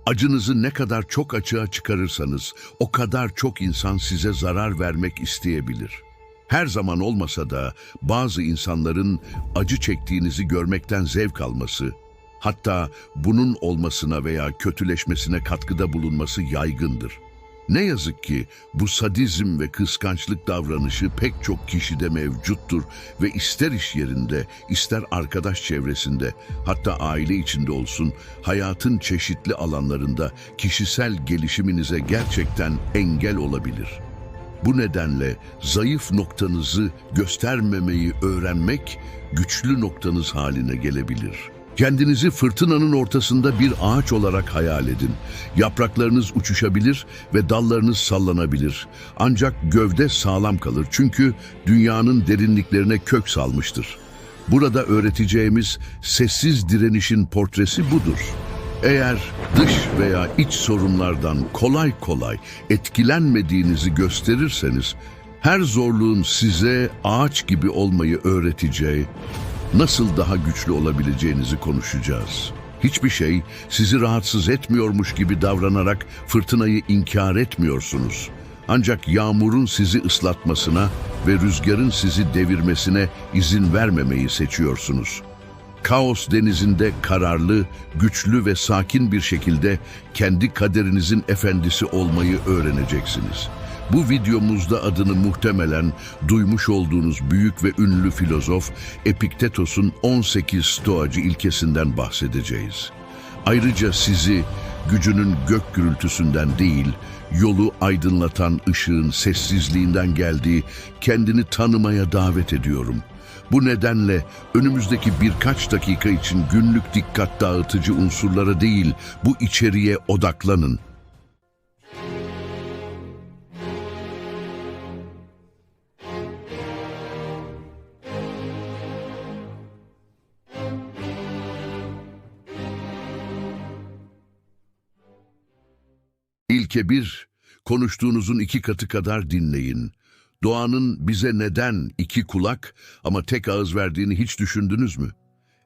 Acınızı ne kadar çok açığa çıkarırsanız, o kadar çok insan size zarar vermek isteyebilir. Her zaman olmasa da bazı insanların acı çektiğinizi görmekten zevk alması, hatta bunun olmasına veya kötüleşmesine katkıda bulunması yaygındır. Ne yazık ki bu sadizm ve kıskançlık davranışı pek çok kişide mevcuttur ve ister iş yerinde, ister arkadaş çevresinde, hatta aile içinde olsun, hayatın çeşitli alanlarında kişisel gelişiminize gerçekten engel olabilir. Bu nedenle zayıf noktanızı göstermemeyi öğrenmek güçlü noktanız haline gelebilir. Kendinizi fırtınanın ortasında bir ağaç olarak hayal edin. Yapraklarınız uçuşabilir ve dallarınız sallanabilir. Ancak gövde sağlam kalır çünkü dünyanın derinliklerine kök salmıştır. Burada öğreteceğimiz sessiz direnişin portresi budur. Eğer dış veya iç sorunlardan kolay kolay etkilenmediğinizi gösterirseniz, her zorluğun size ağaç gibi olmayı öğreteceği, nasıl daha güçlü olabileceğinizi konuşacağız. Hiçbir şey sizi rahatsız etmiyormuş gibi davranarak fırtınayı inkar etmiyorsunuz. Ancak yağmurun sizi ıslatmasına ve rüzgarın sizi devirmesine izin vermemeyi seçiyorsunuz. Kaos denizinde kararlı, güçlü ve sakin bir şekilde kendi kaderinizin efendisi olmayı öğreneceksiniz. Bu videomuzda adını muhtemelen duymuş olduğunuz büyük ve ünlü filozof Epiktetos'un 18 stoacı ilkesinden bahsedeceğiz. Ayrıca sizi gücünün gök gürültüsünden değil, yolu aydınlatan ışığın sessizliğinden geldiği kendini tanımaya davet ediyorum. Bu nedenle önümüzdeki birkaç dakika için günlük dikkat dağıtıcı unsurlara değil, bu içeriğe odaklanın. İlke 1, konuştuğunuzun 2 katı kadar dinleyin. Doğanın bize neden 2 kulak ama tek ağız verdiğini hiç düşündünüz mü?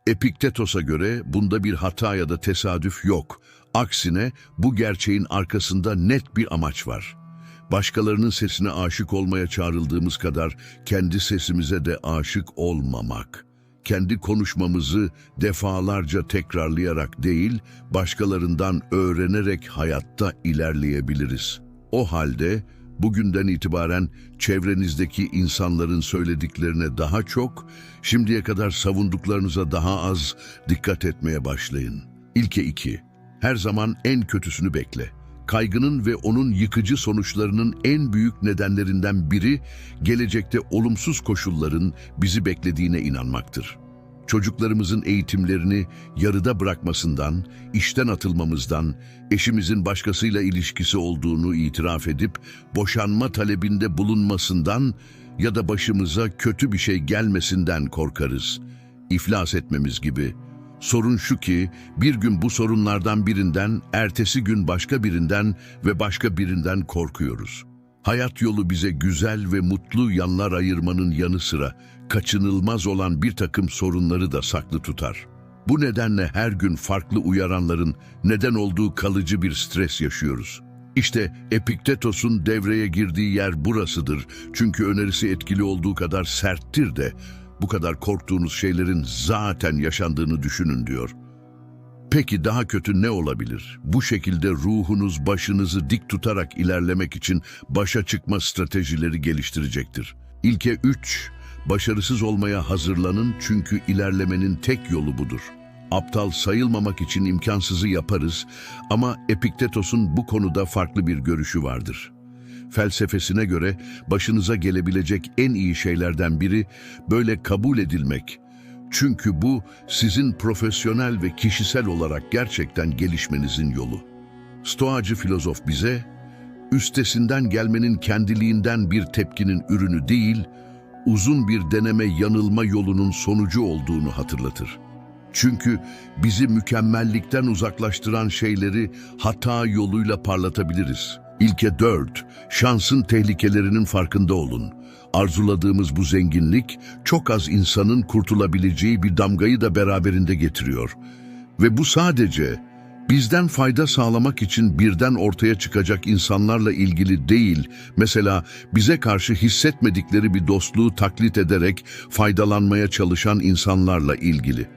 Epiktetos'a göre bunda bir hata ya da tesadüf yok. Aksine bu gerçeğin arkasında net bir amaç var. Başkalarının sesine aşık olmaya çağrıldığımız kadar kendi sesimize de aşık olmamak. Kendi konuşmamızı defalarca tekrarlayarak değil, başkalarından öğrenerek hayatta ilerleyebiliriz. O halde bugünden itibaren çevrenizdeki insanların söylediklerine daha çok, şimdiye kadar savunduklarınıza daha az dikkat etmeye başlayın. İlke 2. Her zaman en kötüsünü bekle. Kaygının ve onun yıkıcı sonuçlarının en büyük nedenlerinden biri, gelecekte olumsuz koşulların bizi beklediğine inanmaktır. Çocuklarımızın eğitimlerini yarıda bırakmasından, işten atılmamızdan, eşimizin başkasıyla ilişkisi olduğunu itiraf edip boşanma talebinde bulunmasından ya da başımıza kötü bir şey gelmesinden korkarız. İflas etmemiz gibi. Sorun şu ki, bir gün bu sorunlardan birinden, ertesi gün başka birinden ve başka birinden korkuyoruz. Hayat yolu bize güzel ve mutlu yanlar ayırmanın yanı sıra kaçınılmaz olan bir takım sorunları da saklı tutar. Bu nedenle her gün farklı uyaranların neden olduğu kalıcı bir stres yaşıyoruz. İşte Epiktetos'un devreye girdiği yer burasıdır. Çünkü önerisi etkili olduğu kadar serttir de, bu kadar korktuğunuz şeylerin zaten yaşandığını düşünün diyor. Peki daha kötü ne olabilir? Bu şekilde ruhunuz başınızı dik tutarak ilerlemek için başa çıkma stratejileri geliştirecektir. İlke 3, başarısız olmaya hazırlanın çünkü ilerlemenin tek yolu budur. Aptal sayılmamak için imkansızı yaparız ama Epiktetos'un bu konuda farklı bir görüşü vardır. Felsefesine göre başınıza gelebilecek en iyi şeylerden biri böyle kabul edilmek. Çünkü bu sizin profesyonel ve kişisel olarak gerçekten gelişmenizin yolu. Stoacı filozof bize, üstesinden gelmenin kendiliğinden bir tepkinin ürünü değil, uzun bir deneme yanılma yolunun sonucu olduğunu hatırlatır. Çünkü bizi mükemmellikten uzaklaştıran şeyleri hata yoluyla parlatabiliriz. İlke 4, şansın tehlikelerinin farkında olun. Arzuladığımız bu zenginlik, çok az insanın kurtulabileceği bir damgayı da beraberinde getiriyor. Ve bu sadece Bizden fayda sağlamak için birden ortaya çıkacak insanlarla ilgili değil, mesela bize karşı hissetmedikleri bir dostluğu taklit ederek faydalanmaya çalışan insanlarla ilgili.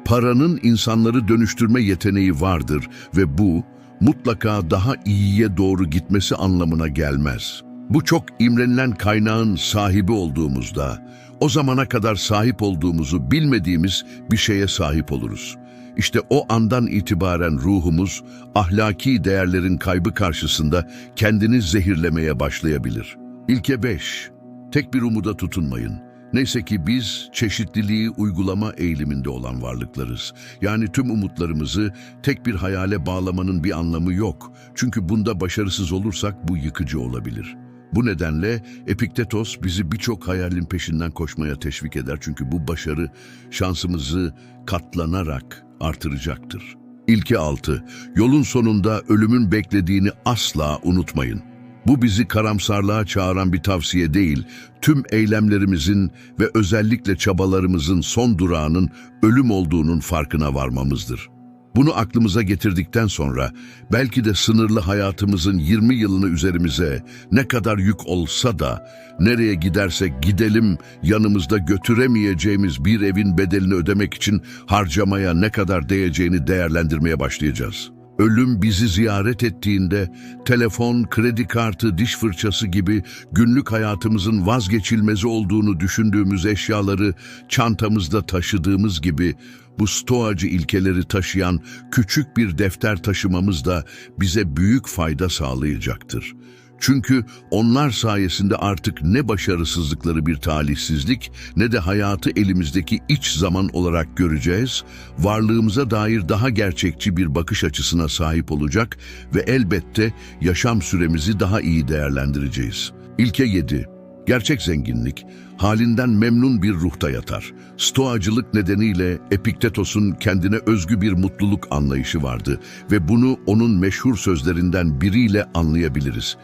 Paranın insanları dönüştürme yeteneği vardır ve bu mutlaka daha iyiye doğru gitmesi anlamına gelmez. Bu çok imrenilen kaynağın sahibi olduğumuzda, o zamana kadar sahip olduğumuzu bilmediğimiz bir şeye sahip oluruz. İşte o andan itibaren ruhumuz, ahlaki değerlerin kaybı karşısında kendini zehirlemeye başlayabilir. İlke 5. Tek bir umuda tutunmayın. Neyse ki biz çeşitliliği uygulama eğiliminde olan varlıklarız. Yani tüm umutlarımızı tek bir hayale bağlamanın bir anlamı yok. Çünkü bunda başarısız olursak bu yıkıcı olabilir. Bu nedenle Epiktetos bizi birçok hayalin peşinden koşmaya teşvik eder. Çünkü bu başarı şansımızı katlanarak artıracaktır. İlke 6. Yolun sonunda ölümün beklediğini asla unutmayın. Bu bizi karamsarlığa çağıran bir tavsiye değil, tüm eylemlerimizin ve özellikle çabalarımızın son durağının ölüm olduğunun farkına varmamızdır. Bunu aklımıza getirdikten sonra belki de sınırlı hayatımızın 20 yılını üzerimize ne kadar yük olsa da nereye gidersek gidelim yanımızda götüremeyeceğimiz bir evin bedelini ödemek için harcamaya ne kadar değeceğini değerlendirmeye başlayacağız. Ölüm bizi ziyaret ettiğinde telefon, kredi kartı, diş fırçası gibi günlük hayatımızın vazgeçilmezi olduğunu düşündüğümüz eşyaları çantamızda taşıdığımız gibi bu stoacı ilkeleri taşıyan küçük bir defter taşımamız da bize büyük fayda sağlayacaktır. Çünkü onlar sayesinde artık ne başarısızlıkları bir talihsizlik ne de hayatı elimizdeki iç zaman olarak göreceğiz, varlığımıza dair daha gerçekçi bir bakış açısına sahip olacak ve elbette yaşam süremizi daha iyi değerlendireceğiz. İlke 7. Gerçek zenginlik, halinden memnun bir ruhta yatar. Stoacılık nedeniyle Epiktetos'un kendine özgü bir mutluluk anlayışı vardı ve bunu onun meşhur sözlerinden biriyle anlayabiliriz.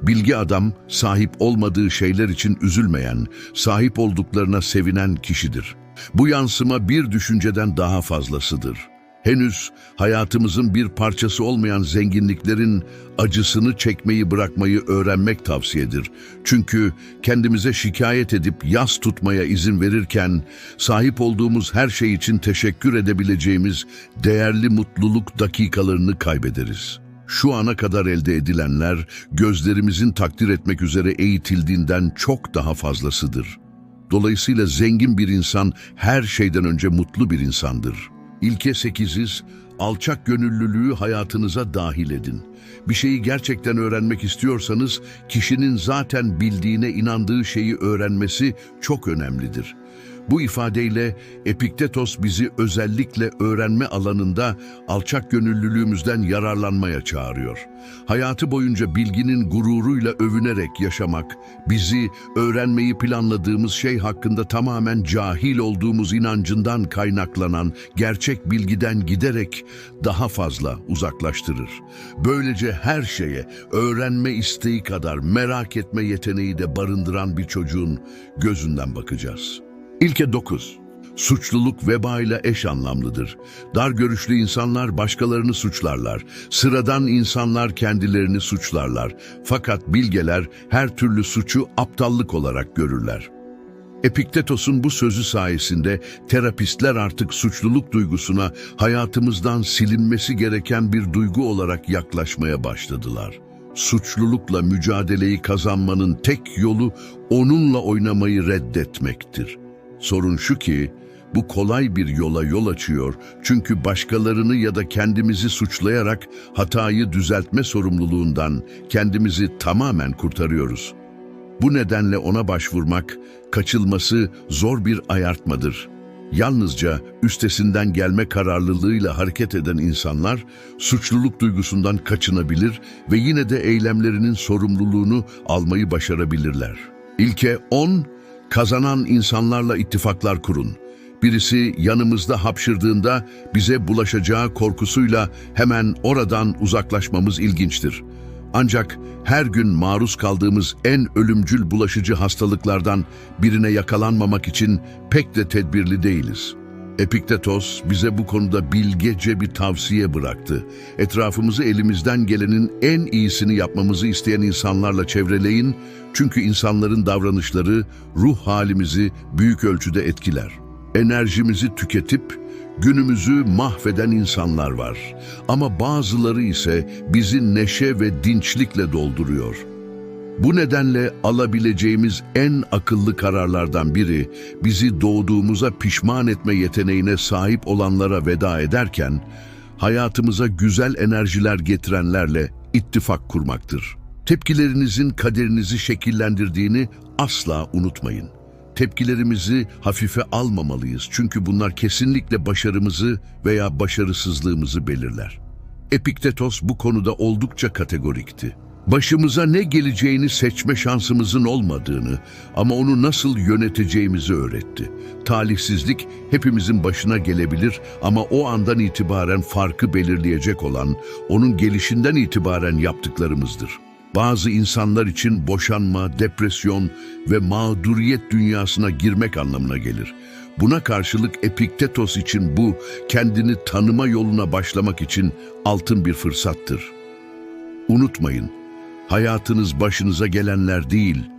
Bilgi adam, sahip olmadığı şeyler için üzülmeyen, sahip olduklarına sevinen kişidir. Bu yansıma bir düşünceden daha fazlasıdır. Henüz hayatımızın bir parçası olmayan zenginliklerin acısını çekmeyi bırakmayı öğrenmek tavsiyedir. Çünkü kendimize şikayet edip yas tutmaya izin verirken sahip olduğumuz her şey için teşekkür edebileceğimiz değerli mutluluk dakikalarını kaybederiz. Şu ana kadar elde edilenler gözlerimizin takdir etmek üzere eğitildiğinden çok daha fazlasıdır. Dolayısıyla zengin bir insan her şeyden önce mutlu bir insandır. İlke 8. Alçak gönüllülüğü hayatınıza dahil edin. Bir şeyi gerçekten öğrenmek istiyorsanız kişinin zaten bildiğine inandığı şeyi öğrenmesi çok önemlidir. Bu ifadeyle Epiktetos bizi özellikle öğrenme alanında alçak gönüllülüğümüzden yararlanmaya çağırıyor. Hayatı boyunca bilginin gururuyla övünerek yaşamak, bizi öğrenmeyi planladığımız şey hakkında tamamen cahil olduğumuz inancından kaynaklanan gerçek bilgiden giderek daha fazla uzaklaştırır. Böylece her şeye öğrenme isteği kadar merak etme yeteneği de barındıran bir çocuğun gözünden bakacağız. İlke 9. Suçluluk vebayla eş anlamlıdır. Dar görüşlü insanlar başkalarını suçlarlar. Sıradan insanlar kendilerini suçlarlar. Fakat bilgeler her türlü suçu aptallık olarak görürler. Epiktetos'un bu sözü sayesinde terapistler artık suçluluk duygusuna hayatımızdan silinmesi gereken bir duygu olarak yaklaşmaya başladılar. Suçlulukla mücadeleyi kazanmanın tek yolu onunla oynamayı reddetmektir. Sorun şu ki, bu kolay bir yola yol açıyor çünkü başkalarını ya da kendimizi suçlayarak hatayı düzeltme sorumluluğundan kendimizi tamamen kurtarıyoruz. Bu nedenle ona başvurmak, kaçılması zor bir ayartmadır. Yalnızca üstesinden gelme kararlılığıyla hareket eden insanlar suçluluk duygusundan kaçınabilir ve yine de eylemlerinin sorumluluğunu almayı başarabilirler. İlke 10. Kazanan insanlarla ittifaklar kurun. Birisi yanımızda hapşırdığında bize bulaşacağı korkusuyla hemen oradan uzaklaşmamız ilginçtir. Ancak her gün maruz kaldığımız en ölümcül bulaşıcı hastalıklardan birine yakalanmamak için pek de tedbirli değiliz. Epiktetos bize bu konuda bilgece bir tavsiye bıraktı. Etrafımızı elimizden gelenin en iyisini yapmamızı isteyen insanlarla çevreleyin, çünkü insanların davranışları ruh halimizi büyük ölçüde etkiler. Enerjimizi tüketip günümüzü mahveden insanlar var. Ama bazıları ise bizi neşe ve dinçlikle dolduruyor. Bu nedenle alabileceğimiz en akıllı kararlardan biri, bizi doğduğumuza pişman etme yeteneğine sahip olanlara veda ederken, hayatımıza güzel enerjiler getirenlerle ittifak kurmaktır. Tepkilerinizin kaderinizi şekillendirdiğini asla unutmayın. Tepkilerimizi hafife almamalıyız, çünkü bunlar kesinlikle başarımızı veya başarısızlığımızı belirler. Epiktetos bu konuda oldukça kategorikti. Başımıza ne geleceğini seçme şansımızın olmadığını ama onu nasıl yöneteceğimizi öğretti. Talihsizlik hepimizin başına gelebilir ama o andan itibaren farkı belirleyecek olan, onun gelişinden itibaren yaptıklarımızdır. Bazı insanlar için boşanma, depresyon ve mağduriyet dünyasına girmek anlamına gelir. Buna karşılık Epiktetos için bu, kendini tanıma yoluna başlamak için altın bir fırsattır. Unutmayın, hayatınız başınıza gelenler değil,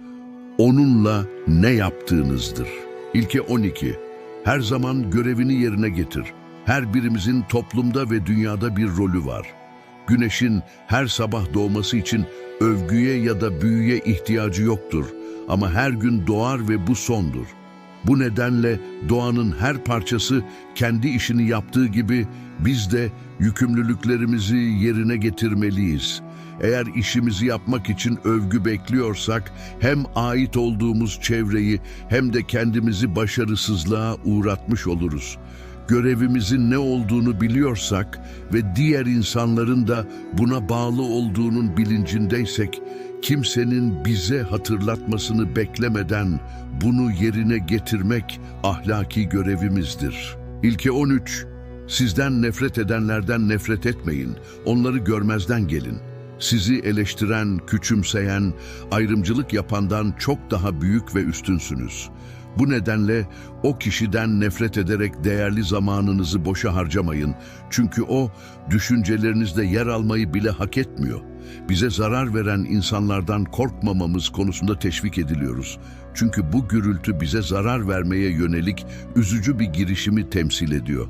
onunla ne yaptığınızdır. İlke 12. Her zaman görevini yerine getir. Her birimizin toplumda ve dünyada bir rolü var. Güneşin her sabah doğması için övgüye ya da büyüye ihtiyacı yoktur. Ama her gün doğar ve bu sondur. Bu nedenle doğanın her parçası kendi işini yaptığı gibi biz de yükümlülüklerimizi yerine getirmeliyiz. Eğer işimizi yapmak için övgü bekliyorsak, hem ait olduğumuz çevreyi hem de kendimizi başarısızlığa uğratmış oluruz. Görevimizin ne olduğunu biliyorsak ve diğer insanların da buna bağlı olduğunun bilincindeysek, kimsenin bize hatırlatmasını beklemeden bunu yerine getirmek ahlaki görevimizdir. İlke 13. Sizden nefret edenlerden nefret etmeyin, onları görmezden gelin. Sizi eleştiren, küçümseyen, ayrımcılık yapandan çok daha büyük ve üstünsünüz. Bu nedenle o kişiden nefret ederek değerli zamanınızı boşa harcamayın. Çünkü o, düşüncelerinizde yer almayı bile hak etmiyor. Bize zarar veren insanlardan korkmamamız konusunda teşvik ediliyoruz. Çünkü bu gürültü bize zarar vermeye yönelik üzücü bir girişimi temsil ediyor.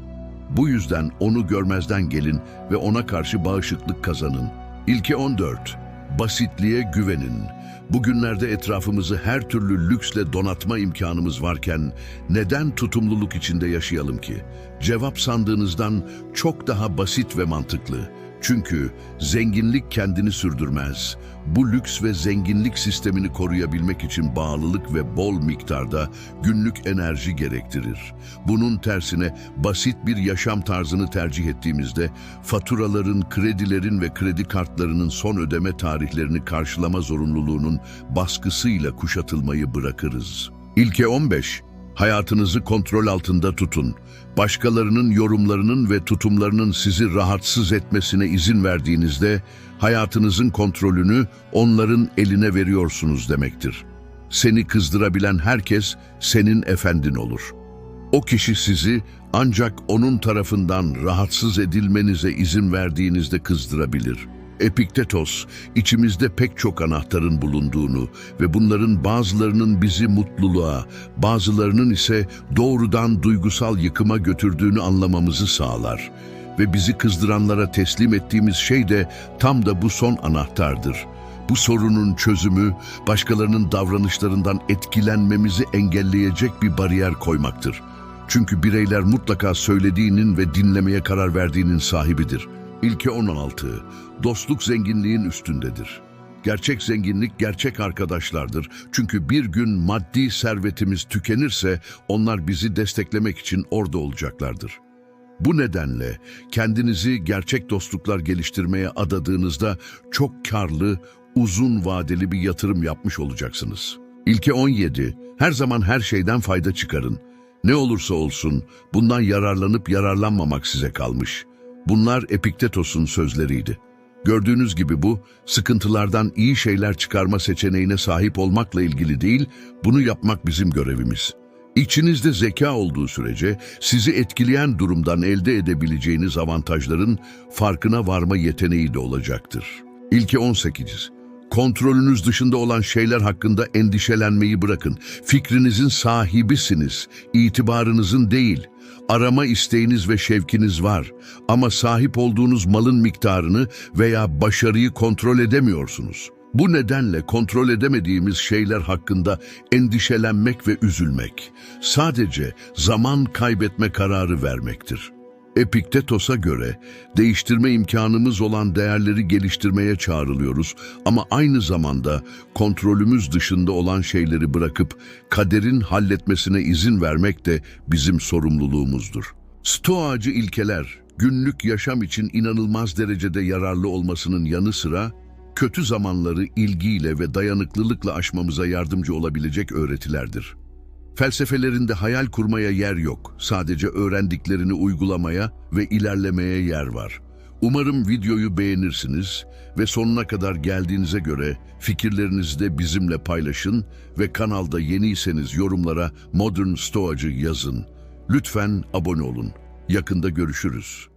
Bu yüzden onu görmezden gelin ve ona karşı bağışıklık kazanın. İlke 14. Basitliğe güvenin. Bugünlerde etrafımızı her türlü lüksle donatma imkanımız varken neden tutumluluk içinde yaşayalım ki? Cevap sandığınızdan çok daha basit ve mantıklı. Çünkü zenginlik kendini sürdürmez. Bu lüks ve zenginlik sistemini koruyabilmek için bağlılık ve bol miktarda günlük enerji gerektirir. Bunun tersine basit bir yaşam tarzını tercih ettiğimizde faturaların, kredilerin ve kredi kartlarının son ödeme tarihlerini karşılama zorunluluğunun baskısıyla kuşatılmayı bırakırız. İlke 15. Hayatınızı kontrol altında tutun. Başkalarının yorumlarının ve tutumlarının sizi rahatsız etmesine izin verdiğinizde hayatınızın kontrolünü onların eline veriyorsunuz demektir. Seni kızdırabilen herkes senin efendin olur. O kişi sizi ancak onun tarafından rahatsız edilmenize izin verdiğinizde kızdırabilir. Epiktetos, içimizde pek çok anahtarın bulunduğunu ve bunların bazılarının bizi mutluluğa, bazılarının ise doğrudan duygusal yıkıma götürdüğünü anlamamızı sağlar. Ve bizi kızdıranlara teslim ettiğimiz şey de tam da bu son anahtardır. Bu sorunun çözümü, başkalarının davranışlarından etkilenmemizi engelleyecek bir bariyer koymaktır. Çünkü bireyler mutlaka söylediğinin ve dinlemeye karar verdiğinin sahibidir. İlke 16. Dostluk zenginliğin üstündedir. Gerçek zenginlik gerçek arkadaşlardır. Çünkü bir gün maddi servetimiz tükenirse onlar bizi desteklemek için orada olacaklardır. Bu nedenle kendinizi gerçek dostluklar geliştirmeye adadığınızda çok karlı, uzun vadeli bir yatırım yapmış olacaksınız. İlke 17. Her zaman her şeyden fayda çıkarın. Ne olursa olsun bundan yararlanıp yararlanmamak size kalmış. Bunlar Epiktetos'un sözleriydi. Gördüğünüz gibi bu, sıkıntılardan iyi şeyler çıkarma seçeneğine sahip olmakla ilgili değil, bunu yapmak bizim görevimiz. İçinizde zeka olduğu sürece sizi etkileyen durumdan elde edebileceğiniz avantajların farkına varma yeteneği de olacaktır. İlke 18. Kontrolünüz dışında olan şeyler hakkında endişelenmeyi bırakın. Fikrinizin sahibisiniz, itibarınızın değil. Arama isteğiniz ve şevkiniz var ama sahip olduğunuz malın miktarını veya başarıyı kontrol edemiyorsunuz. Bu nedenle kontrol edemediğimiz şeyler hakkında endişelenmek ve üzülmek sadece zaman kaybetme kararı vermektir. Epiktetos'a göre değiştirme imkanımız olan değerleri geliştirmeye çağrılıyoruz ama aynı zamanda kontrolümüz dışında olan şeyleri bırakıp kaderin halletmesine izin vermek de bizim sorumluluğumuzdur. Stoacı ilkeler, günlük yaşam için inanılmaz derecede yararlı olmasının yanı sıra kötü zamanları ilgiyle ve dayanıklılıkla aşmamıza yardımcı olabilecek öğretilerdir. Felsefelerinde hayal kurmaya yer yok. Sadece öğrendiklerini uygulamaya ve ilerlemeye yer var. Umarım videoyu beğenirsiniz ve sonuna kadar geldiğinize göre fikirlerinizi de bizimle paylaşın ve kanalda yeniyseniz yorumlara Modern Stoacı yazın. Lütfen abone olun. Yakında görüşürüz.